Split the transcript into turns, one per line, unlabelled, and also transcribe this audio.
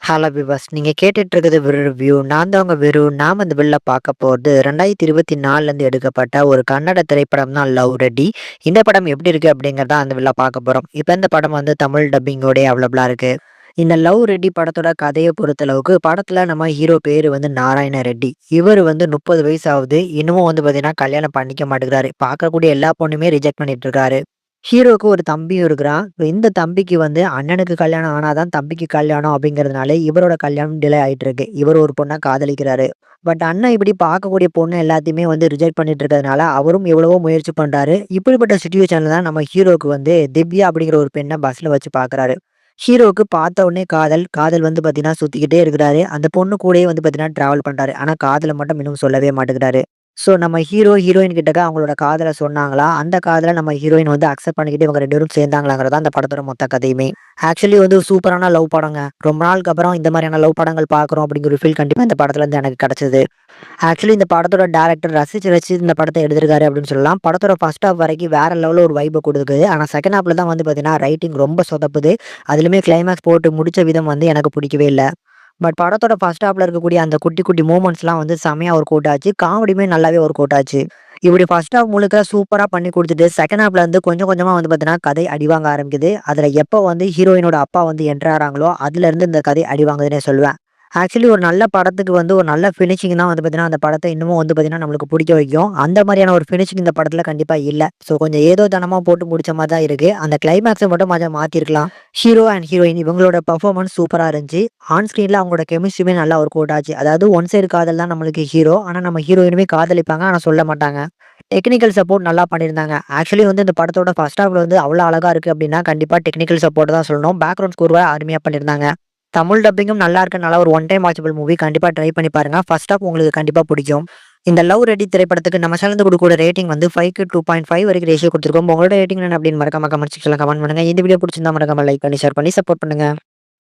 Hello விவாஸ், நீங்க கேட்டுட்டு இருக்கிறது ஒரு ரிவ்யூ. நான் தான் உங்க வெறு. நாம இந்த வெளில பார்க்க போறது 2024லேருந்து எடுக்கப்பட்ட ஒரு கன்னட திரைப்படம் தான் லவ் ரெடி. இந்த படம் எப்படி இருக்கு அப்படிங்கிறத அந்த வெளில பார்க்க போறோம். இப்போ இந்த படம் வந்து தமிழ் டப்பிங்கோட அவைலபிளா இருக்கு. இந்த லவ் ரெட்டி படத்தோட கதையை பொறுத்தளவுக்கு படத்துல நம்ம ஹீரோ பேரு வந்து நாராயண ரெட்டி. இவர் வந்து 30 வயசு ஆகுது. இன்னமும் வந்து பாத்தீங்கன்னா கல்யாணம் பண்ணிக்க மாட்டேங்கிறாரு. பார்க்கக்கூடிய எல்லா பொண்ணுமே ரிஜெக்ட் பண்ணிட்டு இருக்காரு. ஹீரோவுக்கு ஒரு தம்பியும் இருக்கிறான். இப்ப இந்த தம்பிக்கு வந்து அண்ணனுக்கு கல்யாணம் ஆனா தான் தம்பிக்கு கல்யாணம் அப்படிங்கிறதுனால, இவரோட கல்யாணம் டிலே ஆயிட்டு இருக்கு. இவர் ஒரு பொண்ண காதலிக்கிறாரு. பட் அண்ணன் இப்படி பார்க்கக்கூடிய பொண்ணு எல்லாத்தையுமே வந்து ரிஜெக்ட் பண்ணிட்டு இருக்கிறதுனால, அவரும் எவ்வளவோ முயற்சி பண்றாரு. இப்படிப்பட்ட சிச்சுவேஷன்ல தான் நம்ம ஹீரோவுக்கு வந்து திவ்யா அப்படிங்கிற ஒரு பெண்ண பஸ்ல வச்சு பார்க்குறாரு. ஹீரோவுக்கு பார்த்த உடனே காதல். காதல் வந்து பார்த்தீங்கன்னா சுத்திக்கிட்டே இருக்கிறாரு. அந்த பொண்ணு கூடயே வந்து பார்த்தீங்கன்னா டிராவல் பண்றாரு. ஆனா காதல மட்டும் இன்னும் சொல்லவே மாட்டேங்கிறாரு. ஸோ நம்ம ஹீரோ, ஹீரோயின் கிட்டக்க அவங்களோட காதல சொன்னாங்களா, அந்த காதல நம்ம ஹீரோயின் வந்து அக்செப்ட் பண்ணிக்கிட்டு இவங்க 2 பேரும் சேர்ந்தாங்களாங்கிறது தான் அந்த படத்தோட மொத்த கதையுமே. ஆக்சுவலி வந்து சூப்பரான லவ் படங்க. ரொம்ப நாளுக்கு அப்புறம் இந்த மாதிரியான லவ் படங்கள் பார்க்குறோம் அப்படிங்கிற ஒரு ஃபீல் கண்டிப்பா இந்த படத்துல இருந்து எனக்கு கிடைச்சது. ஆக்சுவலி இந்த படத்தோட டைரக்டர் ரசிச்சு ரசிச்சு இந்த படத்த எடுத்திருக்காரு அப்படின்னு சொல்லலாம். படத்தோட ஃபர்ஸ்ட் ஹாஃப் வரைக்கும் வேற லெவல்ல ஒரு வைப குடுக்குது. ஆனா செகண்ட் ஹாஃப்ல தான் வந்து பார்த்தீங்கன்னா, ரைட்டிங் ரொம்ப சொதப்புது. அதிலுமே கிளைமாக்ஸ் போட்டு முடிச்ச விதம் வந்து எனக்கு பிடிக்கவே இல்ல. பட் படத்தோட ஃபர்ஸ்ட் ஹாஃப்ல இருக்கக்கூடிய அந்த குட்டி குட்டி மூமெண்ட்ஸ்லாம் வந்து செமையா ஒர்க் அவுட் ஆச்சு. காமெடியுமே நல்லாவே ஒர்க் அவுட் ஆச்சு. இப்படி ஃபர்ஸ்ட் ஹாஃப் முழுக்க சூப்பரா பண்ணி குடுத்துட்டு, செகண்ட் ஹாஃப்ல இருந்து கொஞ்சம் கொஞ்சமா வந்து பார்த்தீங்கன்னா, கதை அடிவாங்க ஆரம்பிக்குது. அதுல எப்ப வந்து ஹீரோயினோட அப்பா வந்து என்டர் ஆறாங்களோ, அதுலருந்து இந்த கதை அடிவாங்குதுன்னே சொல்லுவேன். ஆக்சுவலி ஒரு நல்ல படத்துக்கு வந்து ஒரு நல்ல ஃபினிஷிங் தான் வந்து பார்த்தீங்கன்னா, அந்த படத்த இன்னமும் வந்து பார்த்தீங்கன்னா, நம்மளுக்கு புடிக்க வைக்கும். அந்த மாரியான ஒரு ஃபினிஷிங் இந்த படத்துல கண்டிப்பா இல்ல. ஸோ கொஞ்சம் ஏதோ தனமா போட்டு முடிச்ச மாரி தான் இருக்கு. அந்த கிளைமாக்ஸ மட்டும் கொஞ்சம் மாத்திருக்கலாம். ஹீரோ அண்ட் ஹீரோயின் இவங்களோட பெர்ஃபார்மன்ஸ் சூப்பரா இருந்துச்சு. ஆன் ஸ்க்ரீன்ல அவங்களோட கெமிஸ்ட்ரியுமே நல்லா ஒர்க் அவுட் ஆச்சு. அதாவது ஒன் சைடு காதல் தான் நம்மளுக்கு ஹீரோ. ஆனா நம்ம ஹீரோயினுமே காதலிப்பாங்க. ஆனா சொல்ல மாட்டாங்க. டெக்னிக்கல் சப்போர்ட் நல்லா பண்ணியிருந்தாங்க. ஆக்சுவலி வந்து இந்த படத்தோட ஃபர்ஸ்ட் ஹாஃப்ல வந்து அவ்வளோ அழகா இருக்கு அப்டின்னா, கண்டிப்பா டெக்னிக்கல் சப்போர்ட் தான் சொல்லணும். பேக்கிரவுண்ட் ஸ்கோர் வேற அருமையா பண்ணியிருந்தாங்க. தமிழ் டப்பிங்கும் நல்லா இருக்கனால ஒரு ஒன் டைம் வாட்சபிள் மூவி கண்டிப்பா ட்ரை பண்ணி பாருங்க. ஃபர்ஸ்ட் ஹாஃப் உங்களுக்கு கண்டிப்பா பிடிக்கும். இந்த லவ் ரெடி திரைப்படத்துக்கு நம்ம சேனல்ல குடுக்கக்கூடிய ரேட்டிங் வந்து 5க்கு 2.5 வரைக்கும் ரேஷியோ குடுத்துருக்கோம். உங்களோட ரேட்டிங் என்ன அப்படின்னு மறக்காம கமெண்ட் செக்ஷன்ல கமெண்ட் பண்ணுங்க. இந்த வீடியோ பிடிச்சிருந்தா மறக்காம லைக் பண்ணி, ஷேர் பண்ணி சப்போர்ட் பண்ணுங்க.